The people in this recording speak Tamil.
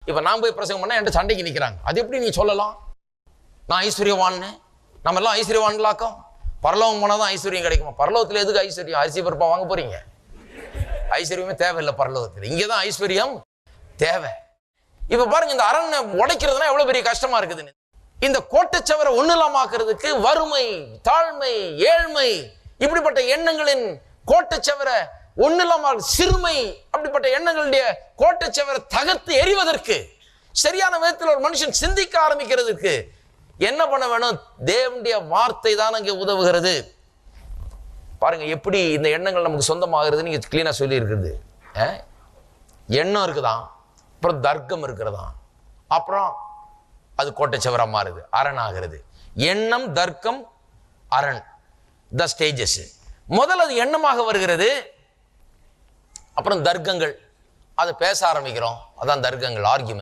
இப்ப நான் போய் பிரசங்கம் பண்ணா என்கிட்ட சண்டைக்கு நிக்கிறாங்க. அது எப்படி நீ சொல்லலாம்? நான் ஐஸ்வர்யவான்னு, நம்ம எல்லாம் ஐஸ்வர்யவான்லாக்கும். பரலோகம் போனாதான் ஐஸ்வர்யம் கிடைக்குமா? பரலோகத்துல எதுக்கு ஐஸ்வர்யம்? அரிசி பருப்பா வாங்க போறீங்க? ஐஸ்வர்யமே தேவையில்லை பரலோகத்துல. இங்கதான் ஐஸ்வர்யம் தேவை. இப்ப பாருங்க, இந்த அரண்னை உடைக்கிறதுனா எவ்வளவு பெரிய கஷ்டமா இருக்குதுன்னு. இந்த கோட்டைச்சவரை ஒண்ணு இல்லாமக்கிறதுக்கு வறுமை, தாழ்மை, ஏழ்மை, இப்படிப்பட்ட எண்ணங்களின் கோட்டைச்சவரை ஒண்ணு இல்லாம, சிறுமை, அப்படிப்பட்ட எண்ணங்களுடைய கோட்டைச்சவரை தகர்த்து எறிவதற்கு, சரியான விதத்தில் ஒரு மனுஷன் சிந்திக்க ஆரம்பிக்கிறதுக்கு என்ன பண்ண வேணும்? தேவனுடைய வார்த்தை தான் அங்கே உதவுகிறது. பாருங்க எப்படி இந்த எண்ணங்கள் நமக்கு சொந்தமாகிறது. நீங்க கிளீனா சொல்லி இருக்குது. எண்ணம் இருக்குதான், அப்புறம் தர்க்கம் இருக்கிறதா, அப்புறம் அது கோட்டைச்சவரா மாறுது, அரண் ஆகிறது. எண்ணம், தர்க்கம், அரண், த ஸ்டேஜஸ். முதல்ல அது எண்ணமாக வருகிறது, அப்புறம் தர்க்கங்கள், அதை பேச ஆரம்பிக்கிறோம், அதான் தர்க்கங்கள், ஆர்கியூமெண்ட்.